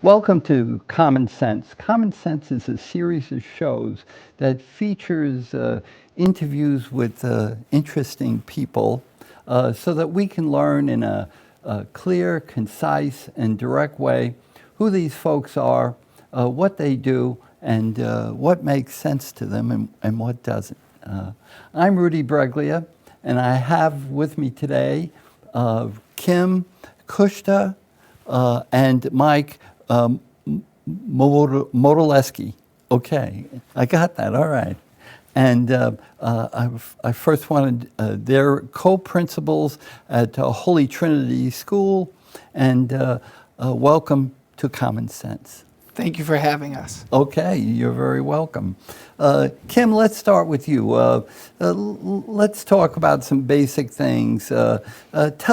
Welcome to Common Sense. Common Sense is a series of shows that features interviews with interesting people so that we can learn in a clear, concise, and direct way who these folks are, what they do, and what makes sense to them and what doesn't. I'm Rudy Breglia, and I have with me today Kim Kushta and Mike Modoleski. Okay, I got that, all right. And I first wanted, they're co-principals at Holy Trinity School, and welcome to Common Sense. Thank you for having us. Okay, you're very welcome. Kim, let's start with you. Let's talk about some basic things. Tell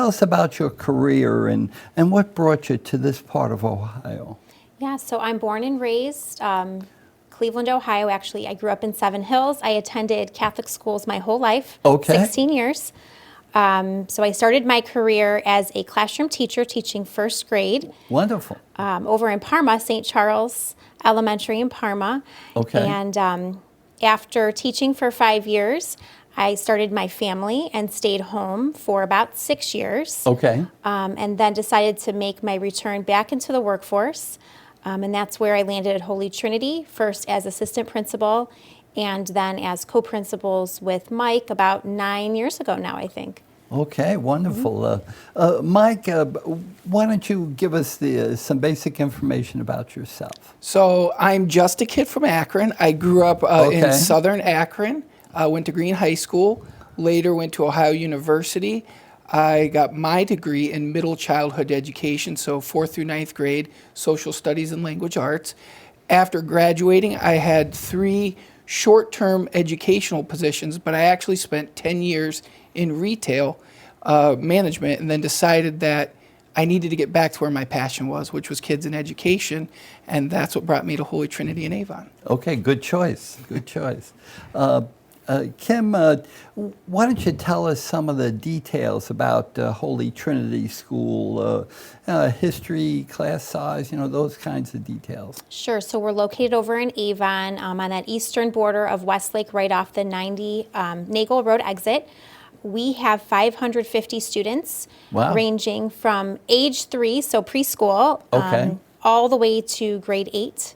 us about your career and what brought you to this part of Ohio. Yeah, so I'm born and raised Cleveland, Ohio. Actually, I grew up in Seven Hills. I attended Catholic schools my whole life, Okay. 16 years. So I started my career as a classroom teacher teaching first grade. Wonderful. Over in Parma, St. Charles Elementary in Parma. Okay. And after teaching for 5 years, I started my family and stayed home for about 6 years. Okay. And then decided to make my return back into the workforce. And that's where I landed at Holy Trinity, first as assistant principal and then as co-principals with Mike about 9 years ago now, I think. Okay, wonderful. Mike, why don't you give us some basic information about yourself? So I'm just a kid from Akron. I grew up Okay. in southern Akron, went to Green High School, later went to Ohio University. I got my degree in middle childhood education, so 4th through 9th grade, social studies and language arts. After graduating, I had 3 short-term educational positions, but I actually spent 10 years in retail management and then decided that I needed to get back to where my passion was, which was kids and education, and that's what brought me to Holy Trinity in Avon. Okay, good choice. Good choice. Kim, why don't you tell us some of the details about Holy Trinity School, history, class size, those kinds of details. Sure. So we're located over in Avon on that eastern border of Westlake, right off the 90 Nagel Road exit. We have 550 students, Wow. ranging from age 3, so preschool, Okay. all the way to grade 8.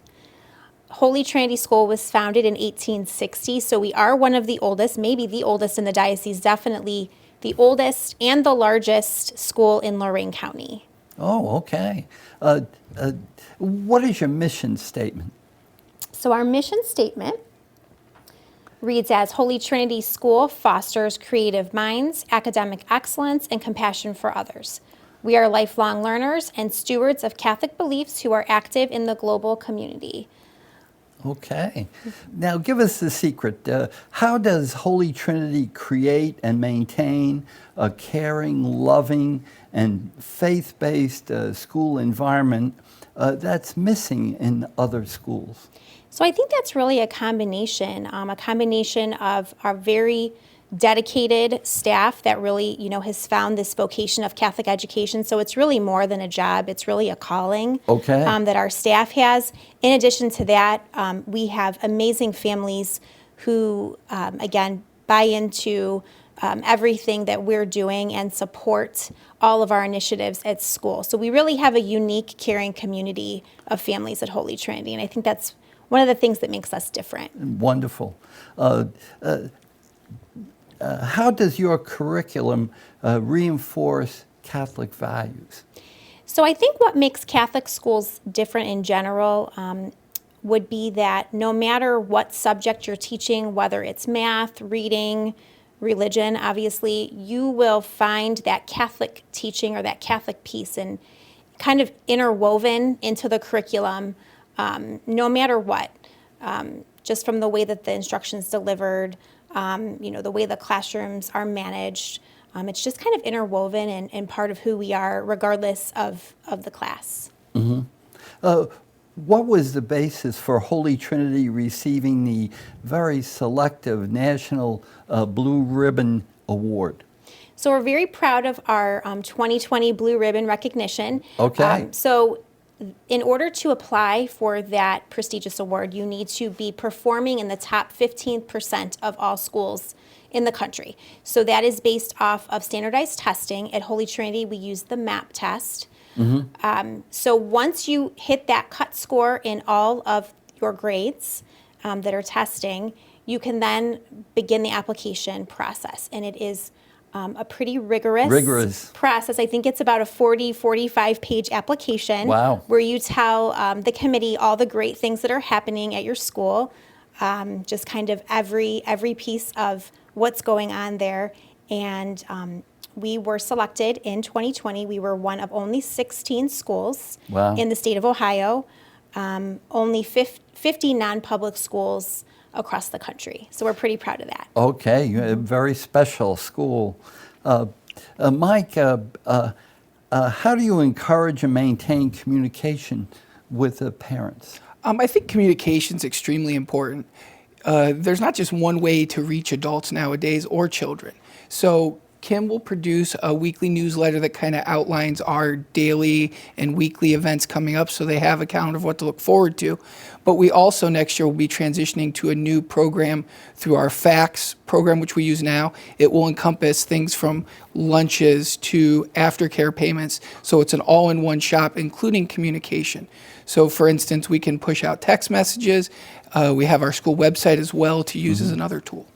Holy Trinity School was founded in 1860, so we are one of the oldest, maybe the oldest in the diocese, definitely the oldest and the largest school in Lorain County. Oh, okay. What is your mission statement? So our mission statement reads as Holy Trinity School fosters creative minds, academic excellence, and compassion for others. We are lifelong learners and stewards of Catholic beliefs who are active in the global community. Okay. Now, give us the secret. How does Holy Trinity create and maintain a caring, loving, and faith-based school environment that's missing in other schools? So I think that's really a combination of our very dedicated staff that really, has found this vocation of Catholic education. So it's really more than a job; it's really a calling. Okay. That our staff has. In addition to that, we have amazing families who, again, buy into everything that we're doing and support all of our initiatives at school. So we really have a unique, caring community of families at Holy Trinity, and I think that's one of the things that makes us different. Wonderful. How does your curriculum reinforce Catholic values? So I think what makes Catholic schools different in general would be that no matter what subject you're teaching, whether it's math, reading, religion, obviously, you will find that Catholic teaching or that Catholic piece and kind of interwoven into the curriculum, no matter what, just from the way that the instruction's delivered, the way the classrooms are managed. It's just kind of interwoven and part of who we are, regardless of the class. Mm-hmm. What was the basis for Holy Trinity receiving the very selective National Blue Ribbon Award? So we're very proud of our 2020 Blue Ribbon recognition. Okay. So in order to apply for that prestigious award, you need to be performing in the top 15% of all schools in the country. So that is based off of standardized testing. At Holy Trinity, we use the MAP test. So once you hit that cut score in all of your grades that are testing, you can then begin the application process. And it is a pretty rigorous process. I think it's about a 45 page application. Wow. Where you tell the committee all the great things that are happening at your school, just kind of every piece of what's going on there. And we were selected in 2020. We were one of only 16 schools Wow. in the state of Ohio, only 50 non-public schools across the country. So we're pretty proud of that. Okay, a very special school. Mike, how do you encourage and maintain communication with the parents? I think communication is extremely important. There's not just one way to reach adults nowadays or children. So Kim will produce a weekly newsletter that kind of outlines our daily and weekly events coming up so they have a calendar of what to look forward to. But we also next year will be transitioning to a new program through our fax program, which we use now. It will encompass things from lunches to aftercare payments. So it's an all-in-one shop, including communication. So for instance, we can push out text messages. We have our school website as well to use as another tool.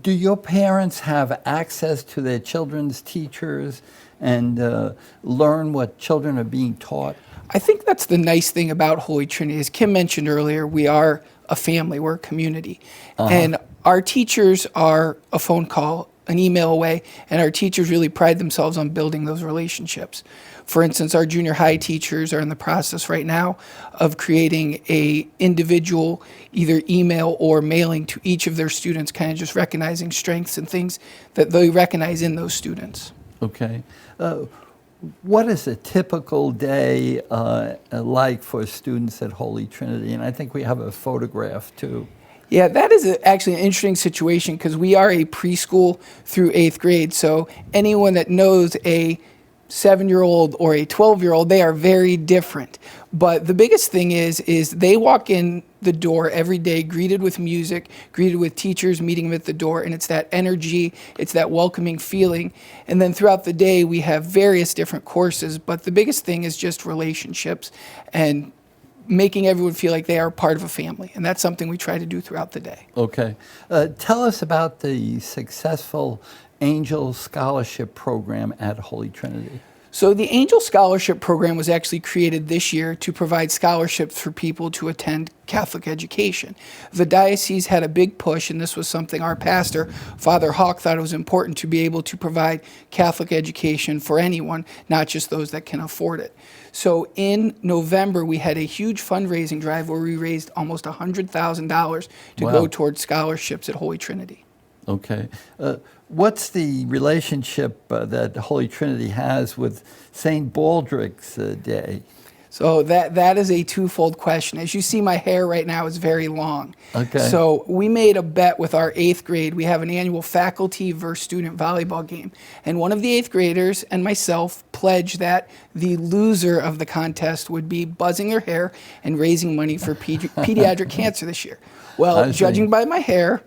Do your parents have access to their children's teachers and learn what children are being taught? I think that's the nice thing about Holy Trinity. As Kim mentioned earlier, we are a family, we're a community. And our teachers are a phone call, an email away, and our teachers really pride themselves on building those relationships. For instance, our junior high teachers are in the process right now of creating a individual either email or mailing to each of their students, kind of just recognizing strengths and things that they recognize in those students. Okay. What is a typical day like for students at Holy Trinity? And I think we have a photograph too. Yeah, that is actually an interesting situation because we are a preschool through 8th grade. So anyone that knows a 7-year-old or a 12-year-old, they are very different. But the biggest thing is they walk in the door every day, greeted with music, greeted with teachers, meeting them at the door, and it's that energy, it's that welcoming feeling. And then throughout the day, we have various different courses, but the biggest thing is just relationships and making everyone feel like they are part of a family. And that's something we try to do throughout the day. Okay. Tell us about the successful Angel Scholarship Program at Holy Trinity. So the Angel Scholarship Program was actually created this year to provide scholarships for people to attend Catholic education. The diocese had a big push, and this was something our pastor, Father Hawk, thought it was important to be able to provide Catholic education for anyone, not just those that can afford it. So in November, we had a huge fundraising drive where we raised almost $100,000 to go towards scholarships at Holy Trinity. Okay. What's the relationship that Holy Trinity has with St. Baldrick's Day? So that is a twofold question. As you see, my hair right now is very long. Okay. So we made a bet with our 8th grade. We have an annual faculty versus student volleyball game. And one of the 8th graders and myself pledged that the loser of the contest would be buzzing their hair and raising money for pediatric cancer this year. Well, judging by my hair,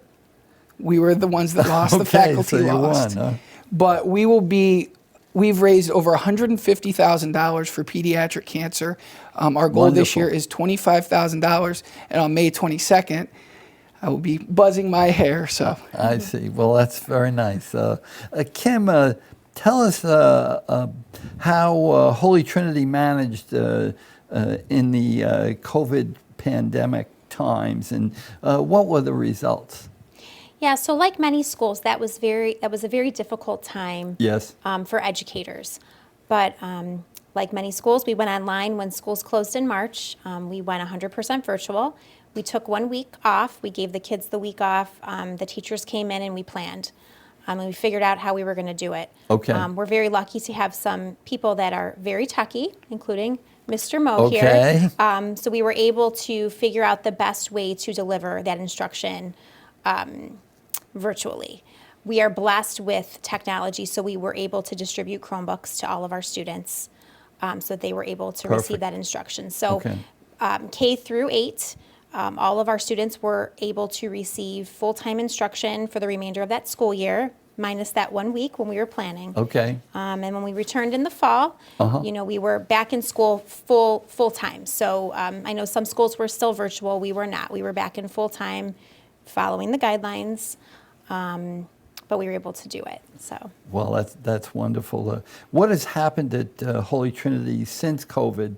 we were the ones that lost. The faculty so you lost. won, huh? But we've raised over $150,000 for pediatric cancer. Our goal this year is $25,000, and on May 22nd, I will be buzzing my hair. So I see. Well, that's very nice. Kim, tell us how Holy Trinity managed in the COVID pandemic times, and what were the results? Yeah, so like many schools, that was a very difficult time. Yes. For educators. But like many schools, we went online when schools closed in March. We went 100% virtual. We took 1 week off. We gave the kids the week off. The teachers came in and we planned. And we figured out how we were going to do it. Okay. We're very lucky to have some people that are very techy, including Mr. Mo here. Okay. So we were able to figure out the best way to deliver that instruction virtually. We are blessed with technology, so we were able to distribute Chromebooks to all of our students. so that they were able to Perfect. receive that instruction. So Okay. K through 8, all of our students were able to receive full-time instruction for the remainder of that school year, minus that 1 week when we were planning. Okay. And when we returned in the fall, Uh-huh. we were back in school full time. So I know some schools were still virtual. We were not. We were back in full time, following the guidelines, but we were able to do it. So. Well, that's wonderful. What has happened at Holy Trinity since COVID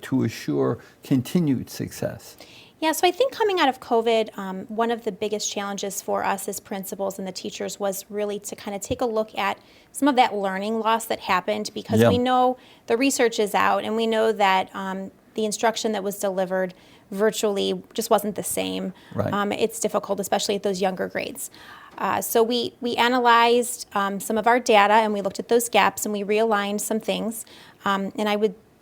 to assure continued success? Yeah, so I think coming out of COVID, one of the biggest challenges for us as principals and the teachers was really to kind of take a look at some of that learning loss that happened, because Yeah. we know the research is out and we know that the instruction that was delivered virtually just wasn't the same. Right. It's difficult, especially at those younger grades. So we analyzed some of our data and we looked at those gaps and we realigned some things. And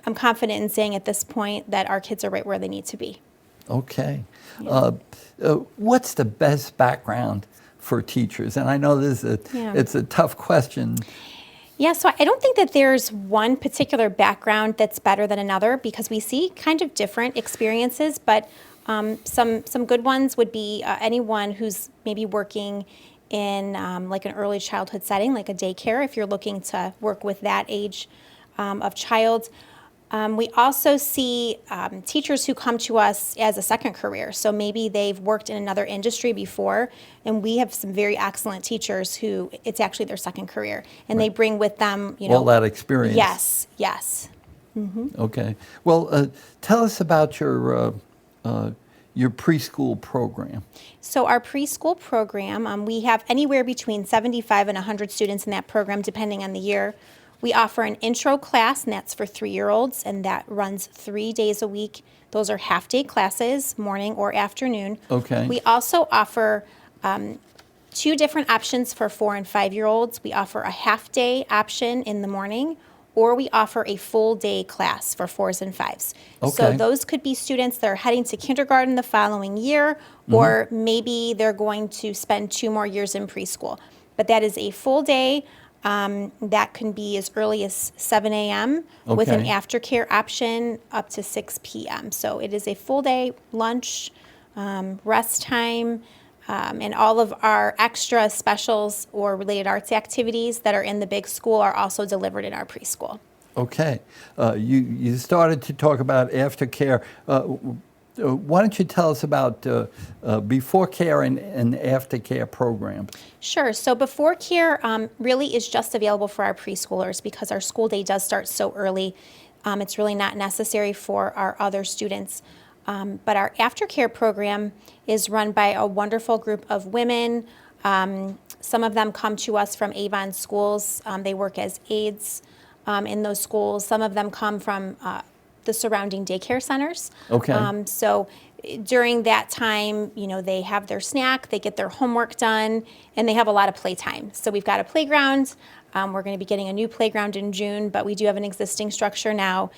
I'm confident in saying at this point that our kids are right where they need to be. Okay. What's the best background for teachers? And I know it's a tough question. Yeah, so I don't think that there's one particular background that's better than another, because we see kind of different experiences, but some good ones would be anyone who's maybe working in like an early childhood setting, like a daycare, if you're looking to work with that age of child. We also see teachers who come to us as a second career. So maybe they've worked in another industry before, and we have some very excellent teachers who it's actually their second career, and they bring with them, All that experience. Yes, yes. Okay. Well, tell us about your preschool program. So our preschool program, we have anywhere between 75 and 100 students in that program, depending on the year. We offer an intro class, and that's for 3-year-olds, and that runs 3 days a week. Those are half-day classes, morning or afternoon. Okay. We also offer 2 different options for 4 and 5-year-olds. We offer a half-day option in the morning, or we offer a full-day class for 4s and 5s. So Okay. those could be students that are heading to kindergarten the following year, or maybe they're going to spend 2 more years in preschool. But that is a full day. That can be as early as 7 a.m. with an Okay. aftercare option up to 6 p.m. So it is a full day, lunch, rest time, and all of our extra specials or related arts activities that are in the big school are also delivered in our preschool. Okay. You started to talk about aftercare. Why don't you tell us about before care and aftercare programs? Sure. So before care really is just available for our preschoolers, because our school day does start so early. It's really not necessary for our other students. But our aftercare program is run by a wonderful group of women. Some of them come to us from Avon schools. They work as aides in those schools. Some of them come from the surrounding daycare centers. Okay. So during that time, they have their snack, they get their homework done, and they have a lot of playtime. So we've got a playground. We're going to be getting a new playground in June, but we do have an existing structure now.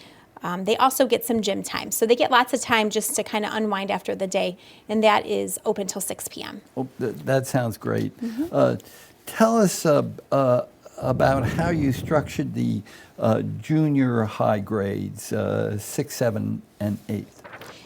They also get some gym time. So they get lots of time just to kind of unwind after the day, and that is open till 6 p.m. Oh, that sounds great. Tell us about how you structured the junior high grades, 6, 7, and 8.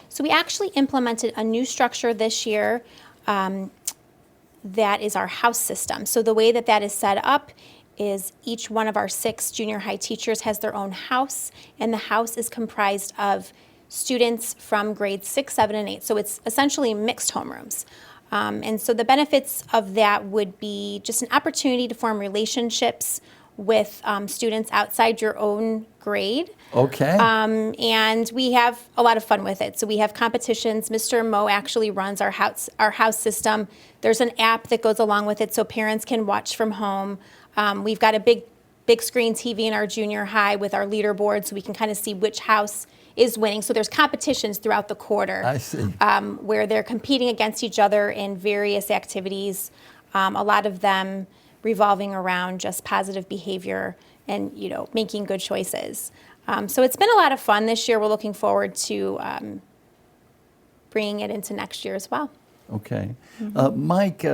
So we actually implemented a new structure this year that is our house system. So the way that is set up is each one of our 6 junior high teachers has their own house, and the house is comprised of students from grades 6, 7, and 8. So it's essentially mixed homerooms. And so the benefits of that would be just an opportunity to form relationships with students outside your own grade. Okay. And we have a lot of fun with it. So we have competitions. Mr. Mo actually runs our house system. There's an app that goes along with it so parents can watch from home. We've got a big screen TV in our junior high with our leaderboard, so we can kind of see which house is winning. So there's competitions throughout the quarter. I see. Where they're competing against each other in various activities, a lot of them revolving around just positive behavior and making good choices. So it's been a lot of fun this year. We're looking forward to bringing it into next year as well. Okay. Mike,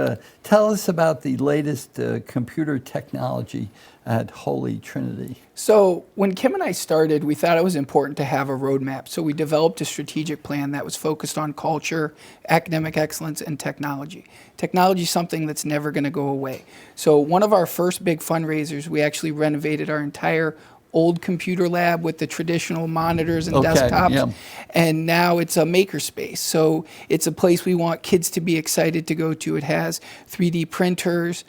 tell us about the latest computer technology at Holy Trinity. So when Kim and I started, we thought it was important to have a roadmap. So we developed a strategic plan that was focused on culture, academic excellence, and technology. Technology is something that's never going to go away. So one of our first big fundraisers, we actually renovated our entire old computer lab with the traditional monitors and desktops. Yeah. And now it's a makerspace. So it's a place we want kids to be excited to go to. It has 3D printers,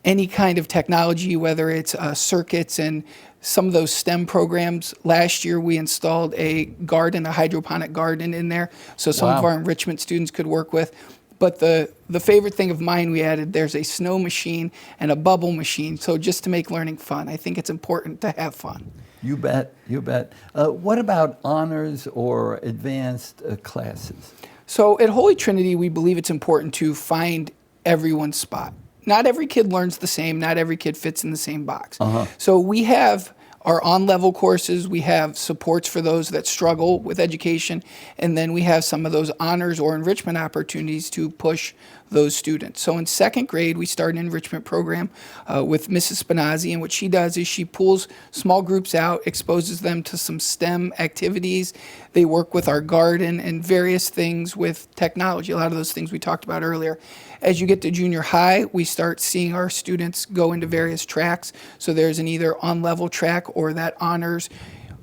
any kind of technology, whether it's circuits and some of those STEM programs. Last year, we installed a garden, a hydroponic garden in there, so some of Wow. our enrichment students could work with. But the favorite thing of mine we added, there's a snow machine and a bubble machine, so just to make learning fun. I think it's important to have fun. You bet, you bet. What about honors or advanced classes? So at Holy Trinity, we believe it's important to find everyone's spot. Not every kid learns the same. Not every kid fits in the same box. So we have our on-level courses. We have supports for those that struggle with education. And then we have some of those honors or enrichment opportunities to push those students. So in second grade, we start an enrichment program with Mrs. Spinazzi. And what she does is she pulls small groups out, exposes them to some STEM activities. They work with our garden and various things with technology, a lot of those things we talked about earlier. As you get to junior high, we start seeing our students go into various tracks. So there's an either on-level track or that honors,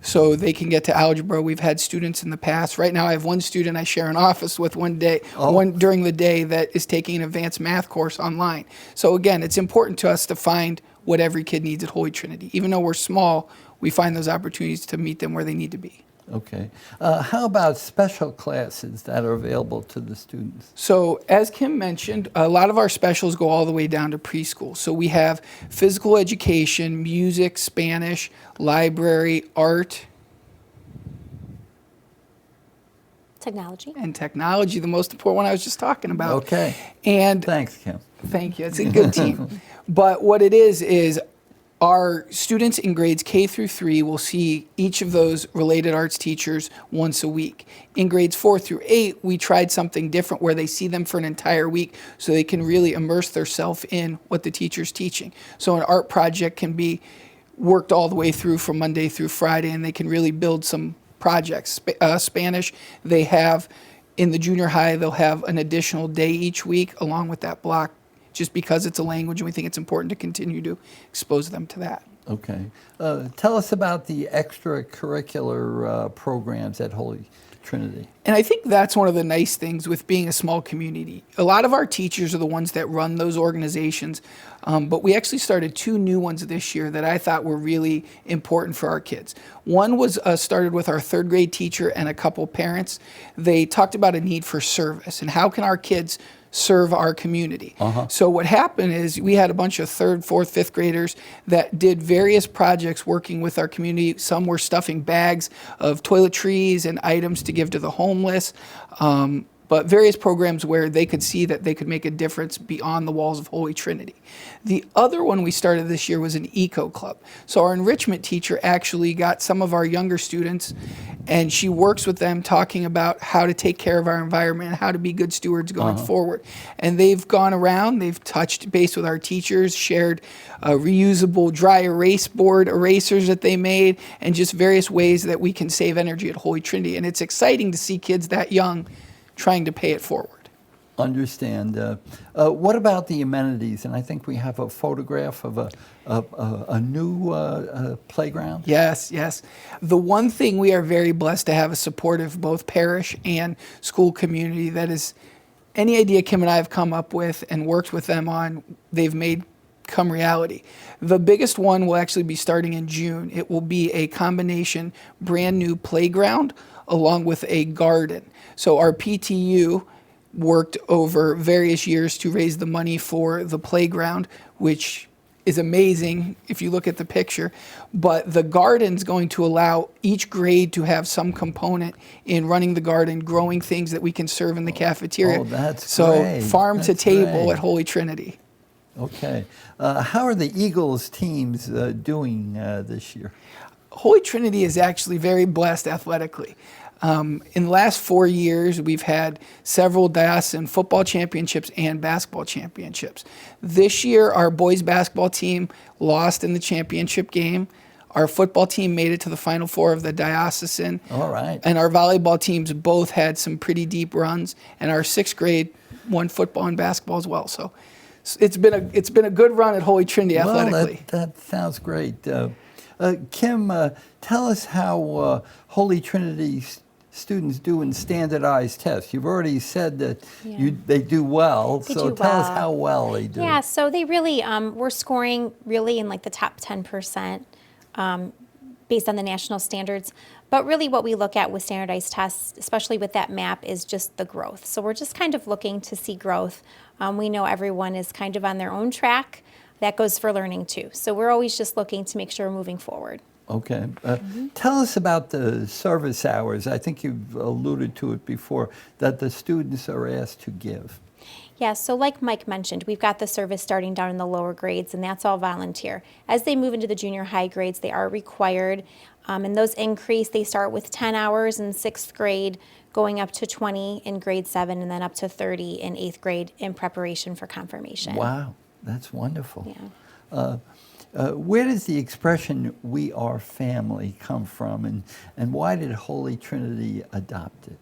so they can get to algebra. We've had students in the past. Right now, I have one student I share an office with one during the day that is taking an advanced math course online. So again, it's important to us to find what every kid needs at Holy Trinity. Even though we're small, we find those opportunities to meet them where they need to be. Okay. How about special classes that are available to the students? So as Kim mentioned, a lot of our specials go all the way down to preschool. So we have physical education, music, Spanish, library, art, Technology. and technology, the most important one I was just talking about. Okay. And Thanks, Kim. thank you. It's a good team. But what it is our students in grades K through 3 will see each of those related arts teachers once a week. In grades 4 through 8, we tried something different where they see them for an entire week so they can really immerse themselves in what the teacher's teaching. So an art project can be worked all the way through from Monday through Friday, and they can really build some projects. Spanish, they have in the junior high, they'll have an additional day each week along with that block, just because it's a language and we think it's important to continue to expose them to that. Okay. Tell us about the extracurricular programs at Holy Trinity. And I think that's one of the nice things with being a small community. A lot of our teachers are the ones that run those organizations, but we actually started 2 new ones this year that I thought were really important for our kids. One was started with our 3rd grade teacher and a couple parents. They talked about a need for service and how can our kids serve our community. So what happened is we had a bunch of 3rd, 4th, 5th graders that did various projects working with our community. Some were stuffing bags of toiletries and items to give to the homeless, but various programs where they could see that they could make a difference beyond the walls of Holy Trinity. The other one we started this year was an eco club. So our enrichment teacher actually got some of our younger students, and she works with them talking about how to take care of our environment and how to be good stewards going forward. And they've gone around, they've touched base with our teachers, shared reusable dry erase board erasers that they made, and just various ways that we can save energy at Holy Trinity. And it's exciting to see kids that young trying to pay it forward. Understand. What about the amenities? And I think we have a photograph of a new playground. Yes, yes. The one thing we are very blessed to have a supportive both parish and school community that is any idea Kim and I have come up with and worked with them on, they've made come reality. The biggest one will actually be starting in June. It will be a combination brand new playground along with a garden. So our PTU worked over various years to raise the money for the playground, which is amazing if you look at the picture. But the garden's going to allow each grade to have some component in running the garden, growing things that we can serve in the cafeteria. Oh, that's so great. farm to That's table great. at Holy Trinity. Okay. How are the Eagles teams doing this year? Holy Trinity is actually very blessed athletically. In the last 4 years, we've had several diocesan football championships and basketball championships. This year, our boys basketball team lost in the championship game. Our football team made it to the Final Four of the diocesan. All right. And our volleyball teams both had some pretty deep runs. And our 6th grade won football and basketball as well. So it's been a good run at Holy Trinity athletically. Well, that sounds great. Kim, tell us how Holy Trinity students do in standardized tests. You've already said that they do well, so tell us how well they do. Yeah, so they really, we're scoring really in like the top 10% based on the national standards. But really what we look at with standardized tests, especially with that map, is just the growth. So we're just kind of looking to see growth. We know everyone is kind of on their own track. That goes for learning too. So we're always just looking to make sure we're moving forward. Okay. Tell us about the service hours. I think you've alluded to it before, that the students are asked to give. Yeah, so like Mike mentioned, we've got the service starting down in the lower grades, and that's all volunteer. As they move into the junior high grades, they are required, and those increase. They start with 10 hours in 6th grade, going up to 20 in grade 7, and then up to 30 in 8th grade in preparation for confirmation. Wow, that's wonderful. Yeah. Where does the expression "we are family" come from, and why did Holy Trinity adopt it?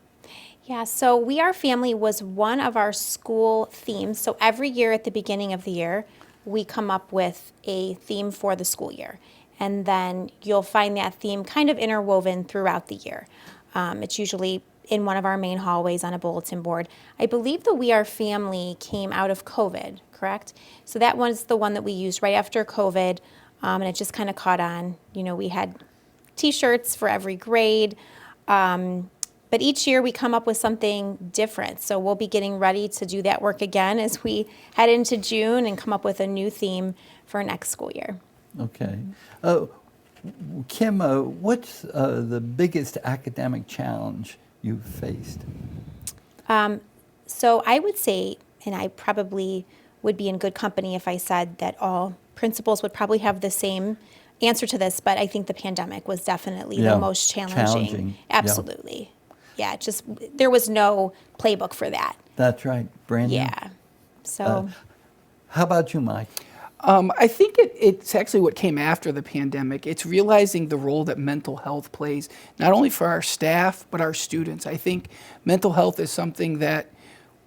Yeah, so We Are Family was one of our school themes. So every year at the beginning of the year, we come up with a theme for the school year. And then you'll find that theme kind of interwoven throughout the year. It's usually in one of our main hallways on a bulletin board. I believe the We Are Family came out of COVID, correct? So that was the one that we used right after COVID, and it just kind of caught on. You know, we had T-shirts for every grade, but each year we come up with something different. So we'll be getting ready to do that work again as we head into June and come up with a new theme for next school year. Okay. Kim, what's the biggest academic challenge you've faced? So I would say, and I probably would be in good company if I said that all principals would probably have the same answer to this, but I think the pandemic was definitely the most challenging. Absolutely. Yeah, just there was no playbook for that. That's right. Brandon? Yeah. So how about you, Mike? I think it's actually what came after the pandemic. It's realizing the role that mental health plays, not only for our staff, but our students. I think mental health is something that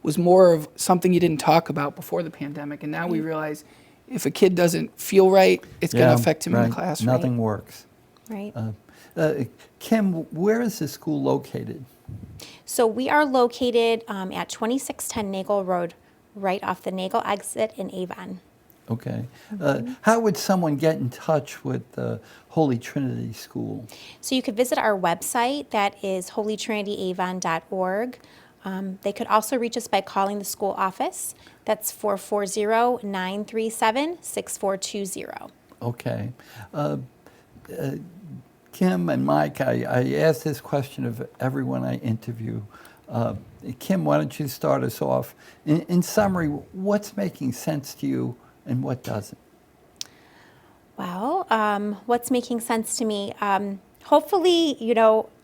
was more of something you didn't talk about before the pandemic. And now we realize if a kid doesn't feel right, it's going to affect him in the classroom. Nothing works. right. Kim, where is the school located? So we are located at 2610 Nagel Road, right off the Nagel exit in Avon. Okay. How would someone get in touch with Holy Trinity School? So you could visit our website, that is holytrinityavon.org. They could also reach us by calling the school office. That's 440-937-6420. Okay. Kim and Mike, I ask this question of everyone I interview. Kim, why don't you start us off? In summary, what's making sense to you and what doesn't? Well, what's making sense to me? Hopefully,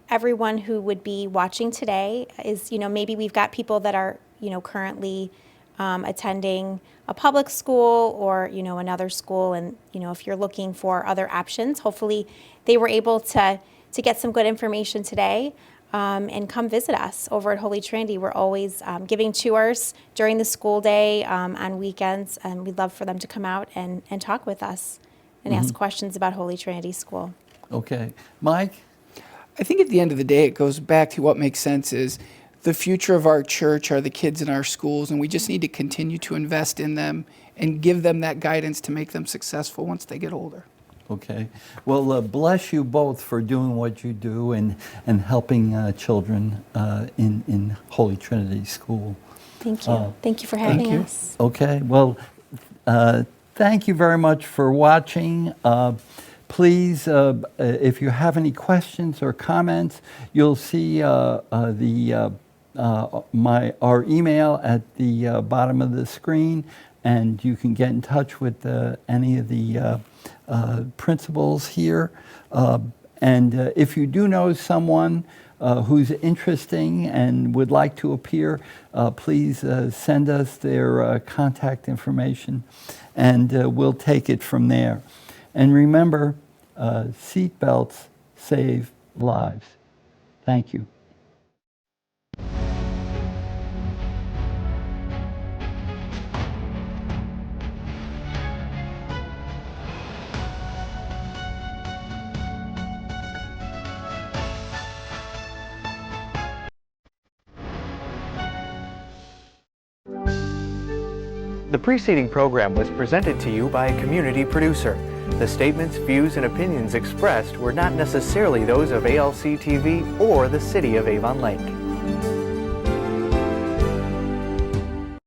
everyone who would be watching today is, maybe we've got people that are, currently attending a public school or, another school. And, if you're looking for other options, hopefully they were able to get some good information today and come visit us over at Holy Trinity. We're always giving tours during the school day, on weekends, and we'd love for them to come out and talk with us and ask questions about Holy Trinity School. Okay. Mike? I think at the end of the day, it goes back to what makes sense is the future of our church are the kids in our schools, and we just need to continue to invest in them and give them that guidance to make them successful once they get older. Okay. Well, bless you both for doing what you do and helping children in Holy Trinity School. Thank you. Thank you for having us. Okay. Well, thank you very much for watching. Please, if you have any questions or comments, you'll see our email at the bottom of the screen, and you can get in touch with any of the principals here. And if you do know someone who's interesting and would like to appear, please send us their contact information, and we'll take it from there. And remember, seat belts save lives. Thank you. The preceding program was presented to you by a community producer. The statements, views, and opinions expressed were not necessarily those of ALC TV or the City of Avon Lake.